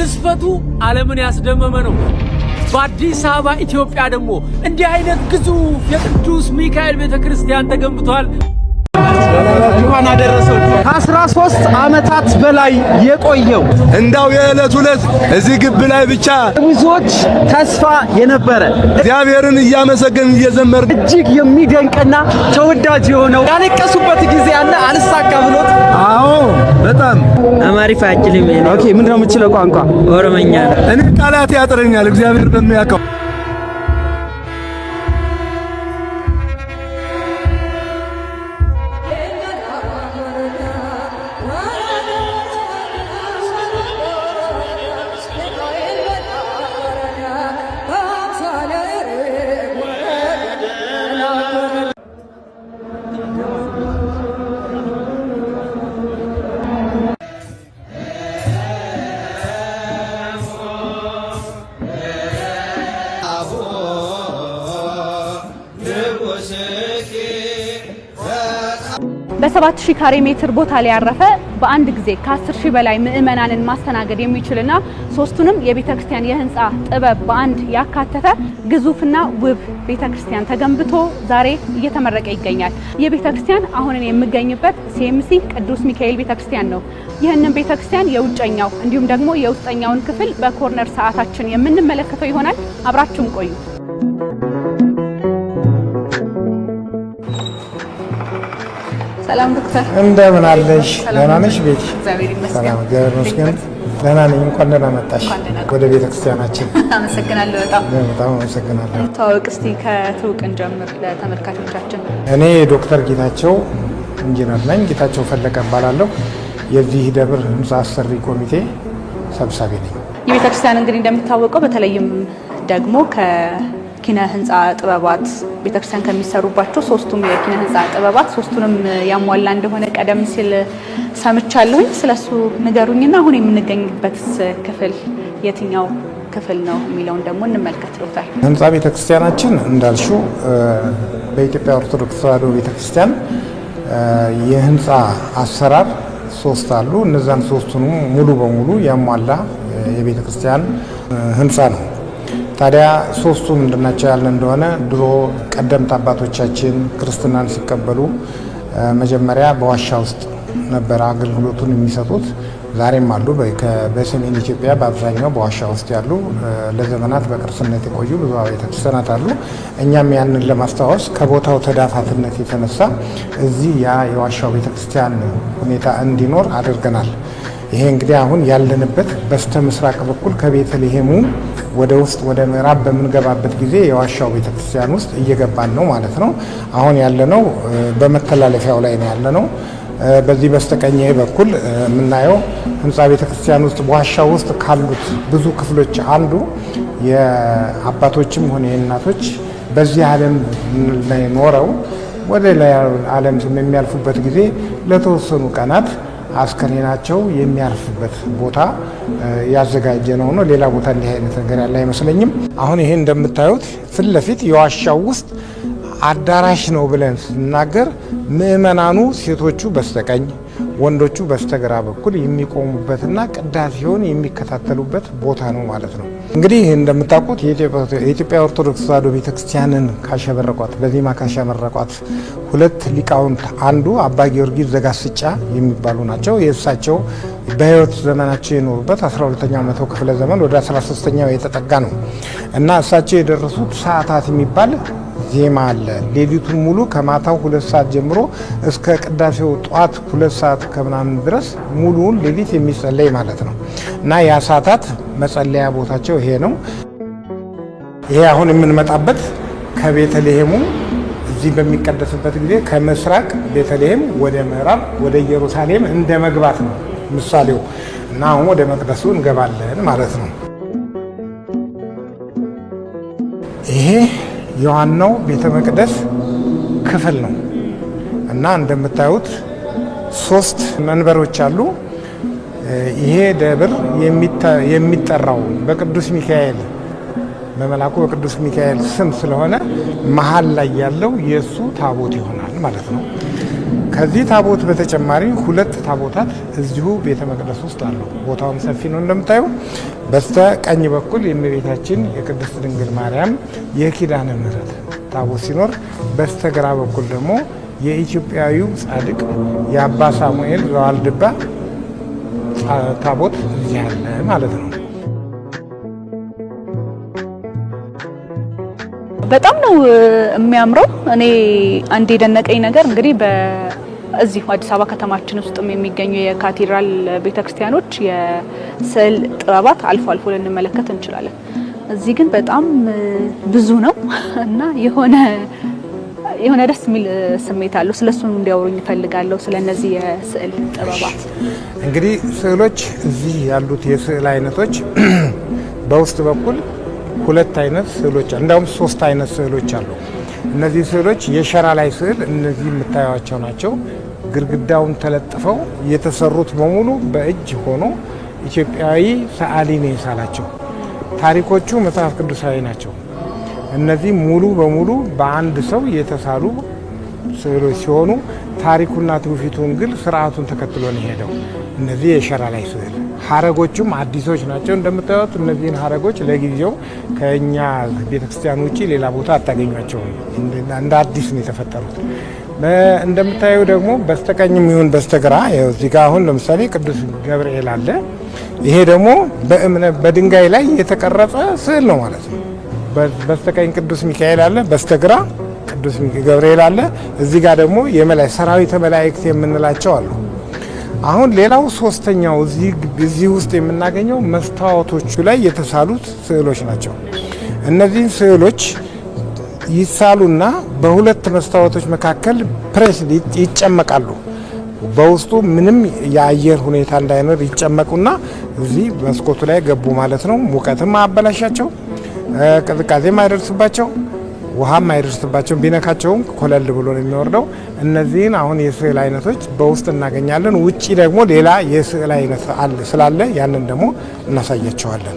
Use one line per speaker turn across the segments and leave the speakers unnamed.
ግዝፈቱ ዓለምን ያስደመመ ነው። በአዲስ አበባ ኢትዮጵያ ደግሞ እንዲህ አይነት ግዙፍ የቅዱስ ሚካኤል ቤተክርስቲያን ተገንብቷል።
እንኳን አደረሰው። ከ13 ዓመታት በላይ የቆየው
እንዳው የዕለት ዕለት እዚህ ግብ ላይ ብቻ
ብዙዎች ተስፋ የነበረ
እግዚአብሔርን እያመሰገንን እየዘመርን
እጅግ የሚደንቅና ተወዳጅ የሆነው ያለቀሱበት ጊዜ አለ አልሳካ ብሎት።
አዎ በጣም
አማሪፍ አጅልም።
ኦኬ ምንድነው የምችለው ቋንቋ?
ኦሮሞኛ።
እኔ ቃላት ያጥረኛል እግዚአብሔር በሚያውቀው።
በ7000 ካሬ ሜትር ቦታ ላይ ያረፈ በአንድ ጊዜ ከ10000 በላይ ምዕመናንን ማስተናገድ የሚችልና ሶስቱንም የቤተክርስቲያን የህንጻ ጥበብ በአንድ ያካተተ ግዙፍና ውብ ቤተክርስቲያን ተገንብቶ ዛሬ እየተመረቀ ይገኛል። የቤተክርስቲያን አሁን የምገኝበት ሲኤምሲ ቅዱስ ሚካኤል ቤተክርስቲያን ነው። ይህንን ቤተክርስቲያን የውጨኛው እንዲሁም ደግሞ የውስጠኛውን ክፍል በኮርነር ሰዓታችን የምንመለከተው ይሆናል። አብራችሁን ቆዩ። ሰላም ዶክተር፣
እንደምን አለሽ? ደህና ነሽ? ቤት
እግዚአብሔር ይመስገን።
ሰላም እግዚአብሔር ይመስገን። ደህና ነኝ። እንኳን ደህና መጣሽ ወደ ቤተክርስቲያናችን።
አመሰግናለሁ።
በጣም አመሰግናለሁ።
ተዋወቅ እስቲ፣ ከትውቅን ጀምር ለተመልካቾቻችን።
እኔ ዶክተር ጌታቸው ኢንጂነር ነኝ። ጌታቸው ፈለቀ እባላለሁ። የዚህ ደብር ህንጻ አሰሪ ኮሚቴ ሰብሳቢ ነኝ።
የቤተክርስቲያን እንግዲህ እንደሚታወቀው በተለይም ደግሞ ከኪነ ህንጻ ጥበባት ቤተክርስቲያን ከሚሰሩባቸው ሶስቱም የኪነ ህንጻ ጥበባት ሶስቱንም ያሟላ እንደሆነ ቀደም ሲል ሰምቻለሁኝ። ስለሱ ንገሩኝና አሁን የምንገኝበት ክፍል የትኛው ክፍል ነው የሚለውን ደግሞ እንመልከት። ዶክተር
ህንጻ ቤተክርስቲያናችን እንዳልሽው በኢትዮጵያ ኦርቶዶክስ ተዋሕዶ ቤተክርስቲያን የህንጻ አሰራር ሶስት አሉ። እነዛን ሶስቱንም ሙሉ በሙሉ ያሟላ የቤተክርስቲያን ህንጻ ነው። ታዲያ ሶስቱ ምንድናቸው ያለ እንደሆነ ድሮ ቀደምት አባቶቻችን ክርስትናን ሲቀበሉ መጀመሪያ በዋሻ ውስጥ ነበር አገልግሎቱን የሚሰጡት። ዛሬም አሉ። በሰሜን ኢትዮጵያ በአብዛኛው በዋሻ ውስጥ ያሉ ለዘመናት በቅርስነት የቆዩ ብዙ ቤተክርስቲያናት አሉ። እኛም ያንን ለማስታወስ ከቦታው ተዳፋትነት የተነሳ እዚህ ያ የዋሻው ቤተክርስቲያን ሁኔታ እንዲኖር አድርገናል። ይሄ እንግዲህ አሁን ያለንበት በስተ ምስራቅ በኩል ከቤተልሔሙ ወደ ውስጥ ወደ ምዕራብ በምንገባበት ጊዜ የዋሻው ቤተክርስቲያን ውስጥ እየገባን ነው ማለት ነው። አሁን ያለነው በመተላለፊያው ላይ ነው ያለነው። በዚህ በስተቀኝ በኩል የምናየው ህንጻ ቤተክርስቲያን ውስጥ በዋሻው ውስጥ ካሉት ብዙ ክፍሎች አንዱ የአባቶችም ሆነ የእናቶች በዚህ ዓለም ላይ ኖረው ወደ ሌላ ዓለም የሚያልፉበት ጊዜ ለተወሰኑ ቀናት አስከሬናቸው የሚያርፍበት ቦታ ያዘጋጀ ነው። ሌላ ቦታ እንዲህ አይነት ነገር ያለ አይመስለኝም። አሁን ይሄ እንደምታዩት ፊት ለፊት የዋሻው ውስጥ አዳራሽ ነው ብለን ስናገር ምእመናኑ ሴቶቹ በስተቀኝ ወንዶቹ በስተግራ በኩል የሚቆሙበትና ቅዳሴውን የሚከታተሉበት ቦታ ነው ማለት ነው። እንግዲህ እንደምታውቁት የኢትዮጵያ ኦርቶዶክስ ተዋሕዶ ቤተክርስቲያንን ካሸበረቋት በዜማ ካሸበረቋት ሁለት ሊቃውንት አንዱ አባ ጊዮርጊስ ዘጋስጫ የሚባሉ ናቸው። የእሳቸው በህይወት ዘመናቸው የኖሩበት 12ኛው መቶ ክፍለ ዘመን ወደ 13ኛው የተጠጋ ነው እና እሳቸው የደረሱት ሰዓታት የሚባል ዜማ አለ። ሌሊቱን ሙሉ ከማታው 2 ሰዓት ጀምሮ እስከ ቅዳሴው ጧት 2 ሰዓት ከምናምን ድረስ ሙሉውን ሌሊት የሚጸለይ ማለት ነው እና ያ ሰዓታት መጸለያ ቦታቸው ይሄ ነው። ይሄ አሁን የምንመጣበት ከቤተልሔሙ እዚህ በሚቀደስበት ጊዜ ከምስራቅ ቤተልሔም ወደ ምዕራብ ወደ ኢየሩሳሌም እንደ መግባት ነው ምሳሌው እና አሁን ወደ መቅደሱ እንገባለን ማለት ነው። ይሄ የዋናው ቤተ መቅደስ ክፍል ነው እና እንደምታዩት 3 መንበሮች አሉ። ይሄ ደብር የሚጠራው በቅዱስ ሚካኤል በመላኩ በቅዱስ ሚካኤል ስም ስለሆነ መሀል ላይ ያለው የሱ ታቦት ይሆናል ማለት ነው። ከዚህ ታቦት በተጨማሪ 2 ታቦታት እዚሁ ቤተ መቅደስ ውስጥ አሉ። ቦታውም ሰፊ ነው እንደምታዩ። በስተ ቀኝ በኩል የእመቤታችን የቅድስት ድንግል ማርያም የኪዳነ ምሕረት ታቦት ሲኖር በስተግራ በኩል ደግሞ የኢትዮጵያዊው ጻድቅ የአባ ሳሙኤል ዘዋልድባ ታቦት እዚህ አለ ማለት ነው።
በጣም ነው የሚያምረው። እኔ አንድ የደነቀኝ ነገር እንግዲህ በዚሁ አዲስ አበባ ከተማችን ውስጥም የሚገኙ የካቴድራል ቤተክርስቲያኖች የስዕል ጥበባት አልፎ አልፎ ልንመለከት እንችላለን። እዚህ ግን በጣም ብዙ ነው እና የሆነ ደስ የሚል ስሜት አለው። ስለሱ እንዲያወሩኝ እፈልጋለሁ። ስለነዚህ የስዕል ጥበባት
እንግዲህ ስዕሎች እዚህ ያሉት የስዕል አይነቶች በውስጥ በኩል 2 አይነት ስዕሎች እንዳውም 3 አይነት ስዕሎች አሉ። እነዚህ ስዕሎች የሸራ ላይ ስዕል እነዚህ የምታዩዋቸው ናቸው። ግድግዳውን ተለጥፈው የተሰሩት በሙሉ በእጅ ሆኖ ኢትዮጵያዊ ሰዓሊ ነው የሳላቸው። ታሪኮቹ መጽሐፍ ቅዱሳዊ ናቸው። እነዚህ ሙሉ በሙሉ በአንድ ሰው የተሳሉ ስዕሎች ሲሆኑ ታሪኩና ትውፊቱን ግን ስርዓቱን ተከትሎ ነው ሄደው። እነዚህ የሸራ ላይ ስዕል ሀረጎቹም አዲሶች ናቸው። እንደምታዩት እነዚህን ሀረጎች ለጊዜው ከኛ ቤተክርስቲያን ውጪ ሌላ ቦታ አታገኟቸውም። እንደ አዲስ ነው የተፈጠሩት። እንደምታዩ ደግሞ በስተቀኝም ይሁን በስተግራ እዚህ ጋር አሁን ለምሳሌ ቅዱስ ገብርኤል አለ። ይሄ ደግሞ በድንጋይ ላይ የተቀረጸ ስዕል ነው ማለት ነው። በስተቀኝ ቅዱስ ሚካኤል አለ፣ በስተግራ ቅዱስ ገብርኤል አለ። እዚህ ጋር ደግሞ ሰራዊተ መላእክት የምንላቸው አሉ። አሁን ሌላው ሶስተኛው እዚህ ውስጥ የምናገኘው መስታወቶቹ ላይ የተሳሉት ስዕሎች ናቸው። እነዚህ ስዕሎች ይሳሉና በሁለት መስታወቶች መካከል ፕሬስ ይጨመቃሉ። በውስጡ ምንም የአየር ሁኔታ እንዳይኖር ይጨመቁና እዚህ መስኮቱ ላይ ገቡ ማለት ነው። ሙቀትም አያበላሻቸው፣ ቅዝቃዜም አይደርስባቸው፣ ውሃም አይደርስባቸው። ቢነካቸውም ኮለል ብሎ ነው የሚወርደው። እነዚህን አሁን የስዕል አይነቶች በውስጥ እናገኛለን። ውጪ ደግሞ ሌላ የስዕል አይነት ስላለ ያንን ደግሞ እናሳያቸዋለን።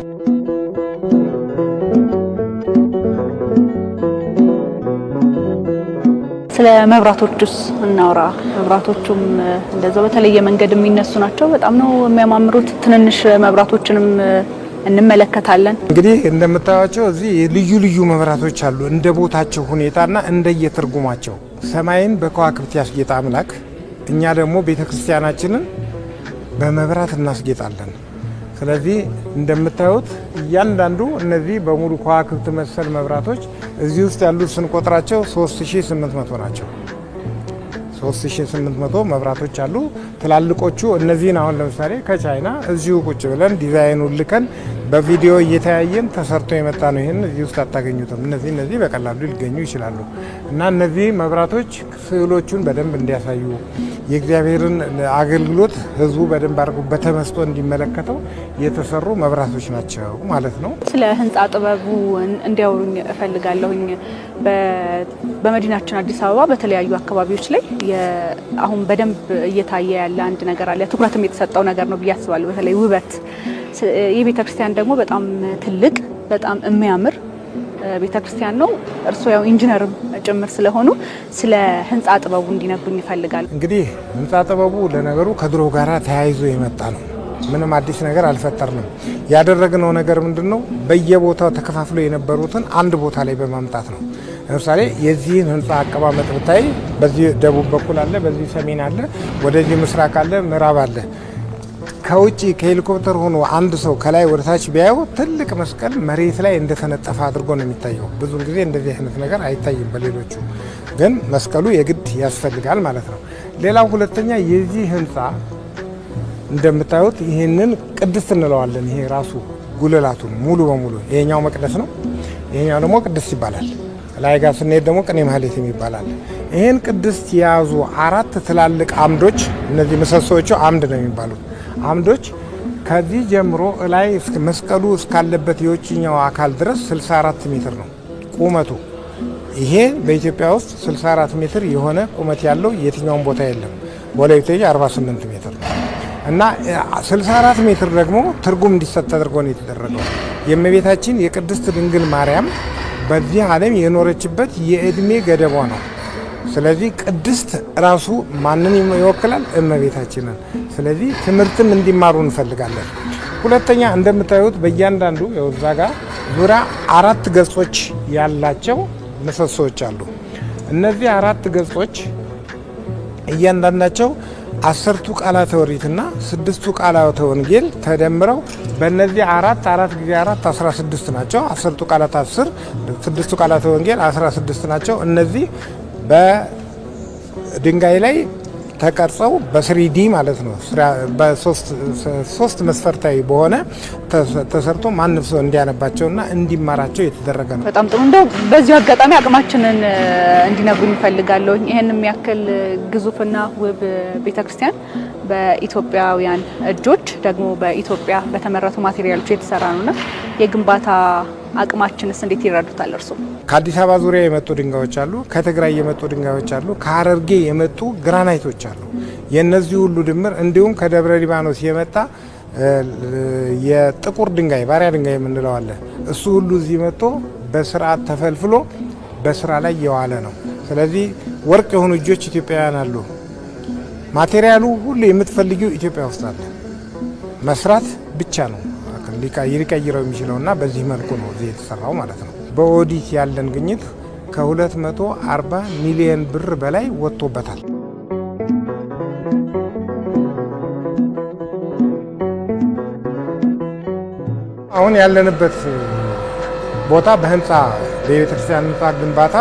ስለ መብራቶቹስ እናውራ። መብራቶቹም እንደዛው በተለየ መንገድ የሚነሱ ናቸው። በጣም ነው የሚያማምሩት። ትንንሽ መብራቶችንም እንመለከታለን።
እንግዲህ እንደምታዩቸው እዚህ ልዩ ልዩ መብራቶች አሉ፣ እንደ ቦታቸው ሁኔታና እንደየትርጉማቸው። ሰማይን በከዋክብት ያስጌጣ አምላክ፣ እኛ ደግሞ ቤተክርስቲያናችንን በመብራት እናስጌጣለን። ስለዚህ እንደምታዩት እያንዳንዱ እነዚህ በሙሉ ከዋክብት መሰል መብራቶች እዚህ ውስጥ ያሉት ስንቆጥራቸው 3800 ናቸው። 3800 መብራቶች አሉ። ትላልቆቹ እነዚህን አሁን ለምሳሌ ከቻይና እዚሁ ቁጭ ብለን ዲዛይኑን ልከን በቪዲዮ እየተያየን ተሰርቶ የመጣ ነው። ይህን እዚህ ውስጥ አታገኙትም። እነዚህ በቀላሉ ሊገኙ ይችላሉ እና እነዚህ መብራቶች ስዕሎቹን በደንብ እንዲያሳዩ የእግዚአብሔርን አገልግሎት ህዝቡ በደንብ አድርጎ በተመስጦ እንዲመለከተው የተሰሩ መብራቶች ናቸው ማለት ነው።
ስለ ህንፃ ጥበቡ እንዲያወሩኝ እፈልጋለሁኝ። በመዲናችን አዲስ አበባ በተለያዩ አካባቢዎች ላይ አሁን በደንብ እየታየ ያለ አንድ ነገር አለ። ትኩረትም የተሰጠው ነገር ነው ብዬ አስባለሁ። በተለይ ውበት። የቤተ ክርስቲያን ደግሞ በጣም ትልቅ በጣም የሚያምር ቤተ ክርስቲያን ነው። እርስዎ ያው ኢንጂነርም ጭምር ስለሆኑ ስለ ህንፃ ጥበቡ እንዲነግሩኝ ይፈልጋል።
እንግዲህ ህንፃ ጥበቡ ለነገሩ ከድሮ ጋራ ተያይዞ የመጣ ነው። ምንም አዲስ ነገር አልፈጠርንም። ያደረግነው ነገር ምንድነው? በየቦታው ተከፋፍሎ የነበሩትን አንድ ቦታ ላይ በማምጣት ነው። ለምሳሌ የዚህን ህንፃ አቀማመጥ ብታይ፣ በዚህ ደቡብ በኩል አለ፣ በዚህ ሰሜን አለ፣ ወደዚህ ምስራቅ አለ፣ ምዕራብ አለ። ከውጪ ከሄሊኮፕተር ሆኖ አንድ ሰው ከላይ ወደ ታች ቢያየው ትልቅ መስቀል መሬት ላይ እንደተነጠፈ አድርጎ ነው የሚታየው። ብዙ ጊዜ እንደዚህ አይነት ነገር አይታይም። በሌሎቹ ግን መስቀሉ የግድ ያስፈልጋል ማለት ነው። ሌላው ሁለተኛ የዚህ ህንፃ እንደምታዩት ይህንን ቅድስት እንለዋለን። ይሄ ራሱ ጉልላቱን ሙሉ በሙሉ ይሄኛው መቅደስ ነው፣ ይሄኛው ደግሞ ቅድስት ይባላል። ላይ ጋር ስንሄድ ደግሞ ቅኔ ማህሌት ይባላል። ይሄን ቅድስት የያዙ 4 ትላልቅ አምዶች፣ እነዚህ ምሰሶዎቹ አምድ ነው የሚባሉት አምዶች ከዚህ ጀምሮ ላይ እስከ መስቀሉ እስካለበት የውጭኛው አካል ድረስ 64 ሜትር ነው ቁመቱ። ይሄ በኢትዮጵያ ውስጥ 64 ሜትር የሆነ ቁመት ያለው የትኛውም ቦታ የለም። ወለይቴ 48 ሜትር ነው እና 64 ሜትር ደግሞ ትርጉም እንዲሰጥ ተደርጎ ነው የተደረገው። የእመቤታችን የቅድስት ድንግል ማርያም በዚህ ዓለም የኖረችበት የእድሜ ገደቧ ነው። ስለዚህ ቅድስት ራሱ ማንን ይወክላል? እመቤታችንን። ስለዚህ ትምህርትም እንዲማሩ እንፈልጋለን። ሁለተኛ እንደምታዩት በእያንዳንዱ እዛ ጋር ዙሪያ 4 ገጾች ያላቸው ምሰሶዎች አሉ። እነዚህ 4 ገጾች እያንዳንዳቸው 10ቱ ቃላተ ኦሪትና 6ቱ ቃላተ ወንጌል ተደምረው በእነዚህ 4 ጊዜ 4 16 ናቸው። 10ቱ ቃላት 10፣ 6ቱ ቃላተ ወንጌል 16 ናቸው። እነዚህ በድንጋይ ላይ ተቀርጸው በ3D ማለት ነው በሶስት መስፈርታዊ በሆነ ተሰርቶ ማንም ሰው እንዲያነባቸውና እንዲማራቸው የተደረገ ነው።
በጣም ጥሩ። እንደው በዚህ አጋጣሚ አቅማችንን እንዲነግሩ እንፈልጋለሁ። ይሄን የሚያክል ግዙፍና ውብ ቤተክርስቲያን በኢትዮጵያውያን እጆች ደግሞ በኢትዮጵያ በተመረቱ ማቴሪያሎች የተሰራ ነውና የግንባታ አቅማችንስ እንዴት ይረዱታል እርሱ?
ከአዲስ አበባ ዙሪያ የመጡ ድንጋዮች አሉ፣ ከትግራይ የመጡ ድንጋዮች አሉ፣ ከሀረርጌ የመጡ ግራናይቶች አሉ። የነዚህ ሁሉ ድምር እንዲሁም ከደብረ ሊባኖስ የመጣ የጥቁር ድንጋይ ባሪያ ድንጋይ የምንለው አለ። እሱ ሁሉ እዚህ መጥቶ በስርዓት ተፈልፍሎ በስራ ላይ የዋለ ነው። ስለዚህ ወርቅ የሆኑ እጆች ኢትዮጵያውያን አሉ። ማቴሪያሉ ሁሉ የምትፈልጊው ኢትዮጵያ ውስጥ አለ። መስራት ብቻ ነው ሊቀይረው የሚችለውና በዚህ መልኩ ነው እዚህ የተሰራው ማለት ነው። በኦዲት ያለን ግኝት ከ240 ሚሊዮን ብር በላይ ወጥቶበታል። አሁን ያለንበት ቦታ በህንፃ በቤተክርስቲያን ህንፃ ግንባታ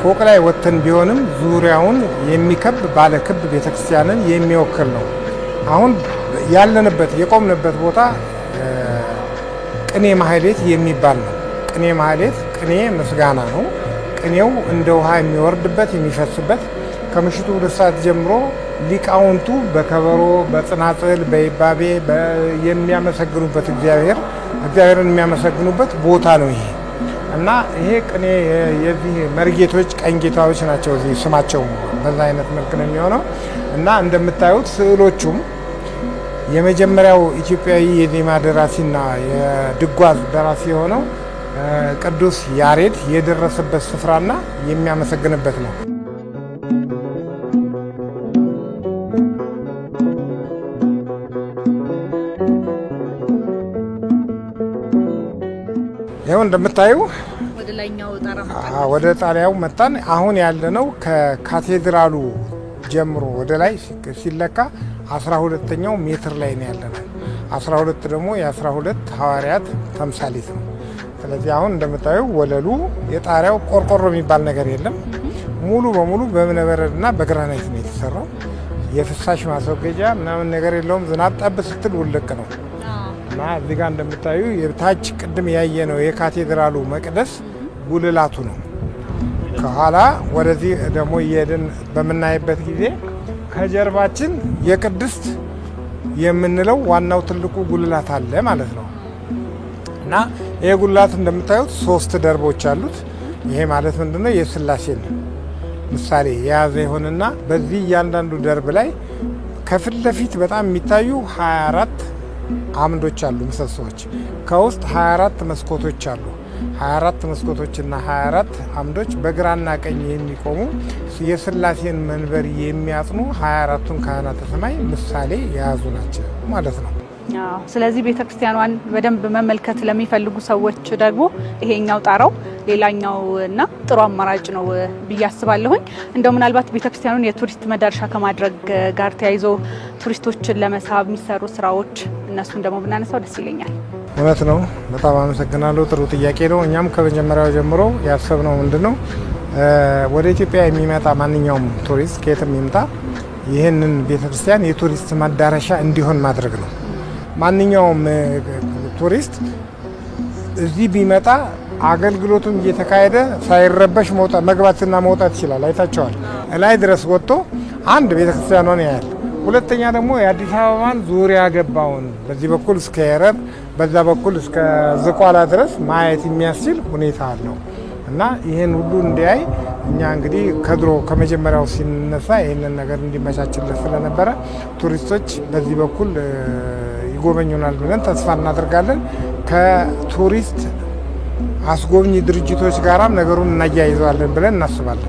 ፎቅ ላይ ወጥተን ቢሆንም ዙሪያውን የሚከብ ባለ ክብ ቤተክርስቲያንን የሚወክል ነው። አሁን ያለንበት የቆምንበት ቦታ ቅኔ ማህሌት የሚባል ነው። ቅኔ ማህሌት ቅኔ ምስጋና ነው። ቅኔው እንደ ውሃ የሚወርድበት የሚፈስበት ከምሽቱ 2 ሰዓት ጀምሮ ሊቃውንቱ በከበሮ በጽናጽል በይባቤ የሚያመሰግኑበት እግዚአብሔርን የሚያመሰግኑበት ቦታ ነው ይሄ እና ይሄ ቅኔ የዚህ መርጌቶች ቀኝጌታዎች ናቸው። እዚህ ስማቸው በዛ አይነት መልክ ነው የሚሆነው እና እንደምታዩት ስዕሎቹም የመጀመሪያው ኢትዮጵያዊ የዜማ ደራሲና የድጓ ደራሲ የሆነው ቅዱስ ያሬድ የደረሰበት ስፍራና የሚያመሰግንበት ነው። ይኸው እንደምታዩ ወደ ጣሪያው መጣን። አሁን ያለነው ከካቴድራሉ ጀምሮ ወደ ላይ ሲለካ 12ኛው ሜትር ላይ ነው ያለነው። 12 ደግሞ የ12 ሐዋርያት ተምሳሌት ነው። ስለዚህ አሁን እንደምታዩ ወለሉ የጣሪያው ቆርቆሮ የሚባል ነገር የለም። ሙሉ በሙሉ በእብነበረድና በግራናይት ነው የተሰራው። የፍሳሽ ማስወገጃ ምናምን ነገር የለውም። ዝናብ ጠብ ስትል ውልቅ ነው እና እዚህ ጋር እንደምታዩ የታች ቅድም ያየ ነው የካቴድራሉ መቅደስ ጉልላቱ ነው። ከኋላ ወደዚህ ደግሞ እየሄድን በምናይበት ጊዜ ከጀርባችን የቅድስት የምንለው ዋናው ትልቁ ጉልላት አለ ማለት ነው እና ይሄ ጉልላት እንደምታዩት 3 ደርቦች አሉት። ይሄ ማለት ምንድነው? የሥላሴን ምሳሌ የያዘ ይሆንና በዚህ እያንዳንዱ ደርብ ላይ ከፊት ለፊት በጣም የሚታዩ 24 አምዶች አሉ፣ ምሰሶዎች። ከውስጥ 24 መስኮቶች አሉ። 24 መስኮቶችና 24 አምዶች በግራና ቀኝ የሚቆሙ የሥላሴን መንበር የሚያጽኑ 24ቱን ካህናተ ሰማይ ምሳሌ የያዙ ናቸው ማለት ነው።
ስለዚህ ቤተክርስቲያኗን በደንብ መመልከት ለሚፈልጉ ሰዎች ደግሞ ይሄኛው ጣራው ሌላኛው እና ጥሩ አማራጭ ነው ብዬ አስባለሁኝ። እንደው ምናልባት ቤተክርስቲያኑን የቱሪስት መዳረሻ ከማድረግ ጋር ተያይዞ ቱሪስቶችን ለመሳብ የሚሰሩ ስራዎች እነሱን ደግሞ ብናነሳው ደስ ይለኛል።
እውነት ነው። በጣም አመሰግናለሁ። ጥሩ ጥያቄ ነው። እኛም ከመጀመሪያው ጀምሮ ያሰብነው ምንድነው ወደ ኢትዮጵያ የሚመጣ ማንኛውም ቱሪስት ከየትም ይምጣ ይህንን ቤተክርስቲያን የቱሪስት መዳረሻ እንዲሆን ማድረግ ነው። ማንኛውም ቱሪስት እዚህ ቢመጣ አገልግሎቱም እየተካሄደ ሳይረበሽ መግባትና መውጣት ይችላል። አይታቸዋል። ላይ ድረስ ወጥቶ አንድ ቤተክርስቲያኗን ያያል። ሁለተኛ ደግሞ የአዲስ አበባን ዙሪያ ገባውን በዚህ በኩል እስከ የረር በዛ በኩል እስከ ዝቋላ ድረስ ማየት የሚያስችል ሁኔታ አለው እና ይህን ሁሉ እንዲያይ እኛ እንግዲህ ከድሮ ከመጀመሪያው ሲነሳ ይህንን ነገር እንዲመቻችለት ስለነበረ ቱሪስቶች በዚህ በኩል ይጎበኙናል ብለን ተስፋ እናደርጋለን። ከቱሪስት አስጎብኚ ድርጅቶች ጋራም ነገሩን እናያይዘዋለን ብለን እናስባለን።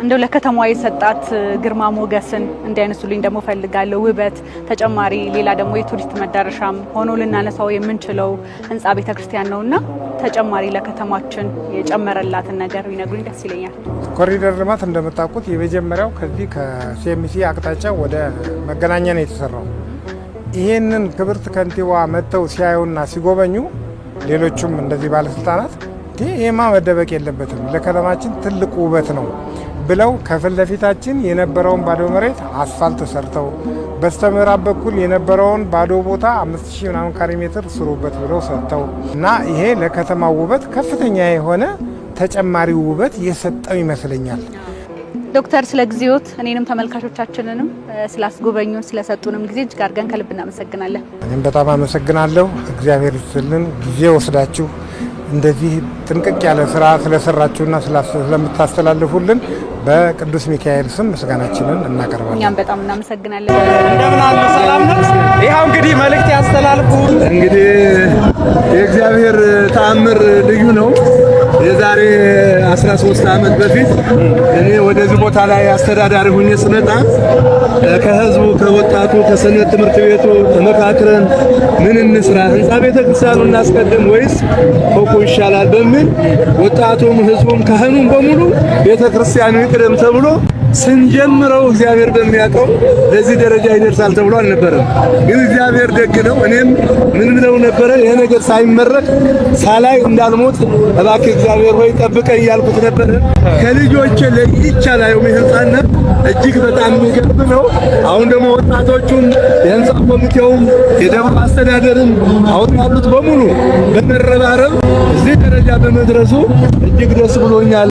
እንደው ለከተማዋ የሰጣት ግርማ ሞገስን እንዲያነሱልኝ ደግሞ ፈልጋለሁ። ውበት ተጨማሪ ሌላ ደግሞ የቱሪስት መዳረሻም ሆኖ ልናነሳው የምንችለው ህንጻ ቤተክርስቲያን ነውና ተጨማሪ ለከተማችን የጨመረላትን ነገር ቢነግሩኝ ደስ ይለኛል።
ኮሪደር ልማት እንደምታውቁት የመጀመሪያው ከዚህ ከሲኤምሲ አቅጣጫ ወደ መገናኛ ነው የተሰራው። ይሄንን ክብርት ከንቲባ መጥተው ሲያዩና ሲጎበኙ ሌሎቹም እንደዚህ ባለስልጣናት ይሄማ መደበቅ የለበትም ለከተማችን ትልቅ ውበት ነው ብለው ከፊት ለፊታችን የነበረውን ባዶ መሬት አስፋልት ሰርተው በስተምዕራብ በኩል የነበረውን ባዶ ቦታ 5000 ምናምን ካሬ ሜትር ስሩበት ብለው ሰጥተው እና ይሄ ለከተማው ውበት ከፍተኛ የሆነ ተጨማሪ ውበት የሰጠው ይመስለኛል።
ዶክተር ስለ ጊዜዎት እኔንም ተመልካቾቻችንንም ስላስጎበኙን ስለሰጡንም ጊዜ እጅግ አድርገን ከልብ እናመሰግናለን።
እኔም በጣም አመሰግናለሁ። እግዚአብሔር ይስጥልን። ጊዜ ወስዳችሁ እንደዚህ ጥንቅቅ ያለ ስራ ስለሰራችሁና ስለምታስተላልፉልን በቅዱስ ሚካኤል ስም ምስጋናችንን እናቀርባለን።
እኛም በጣም እናመሰግናለን።
እንደምን አሉ? ሰላም ነው? ይኸው እንግዲህ መልእክት ያስተላልፉ።
እንግዲህ የእግዚአብሔር ተአምር ልዩ ነው። የዛሬ 13 ዓመት በፊት እኔ ወደዚህ ቦታ ላይ አስተዳዳሪ ሆኜ ስመጣ ከህዝቡ ከወጣቱ ከሰንበት ትምህርት ቤቱ ተመካክረን ምን እንስራ፣ ህንጻ ቤተክርስቲያኑ እናስቀድም ወይስ ፎቁ ይሻላል በሚል ወጣቱም ህዝቡም ካህኑም በሙሉ ቤተክርስቲያኑ ይቅደም ተብሎ ስንጀምረው እግዚአብሔር በሚያውቀው ለዚህ ደረጃ ይደርሳል ተብሎ አልነበረም። ግን እግዚአብሔር ደግ ነው። እኔም ምን ብለው ነበረ ይሄ ነገር ሳይመረቅ ሳላይ እንዳልሞት እባክህ እግዚአብሔር ሆይ ጠብቀኝ እያልኩት ነበረ። ከልጆቼ ለይቻላል ህንጻና እጅግ በጣም የሚገርም ነው። አሁን ደግሞ ወጣቶቹም የህንጻ ኮሚቴውም የደብሩ አስተዳደርም አሁን ያሉት በሙሉ በመረባረብ እዚህ ደረጃ በመድረሱ እጅግ ደስ ብሎኛል።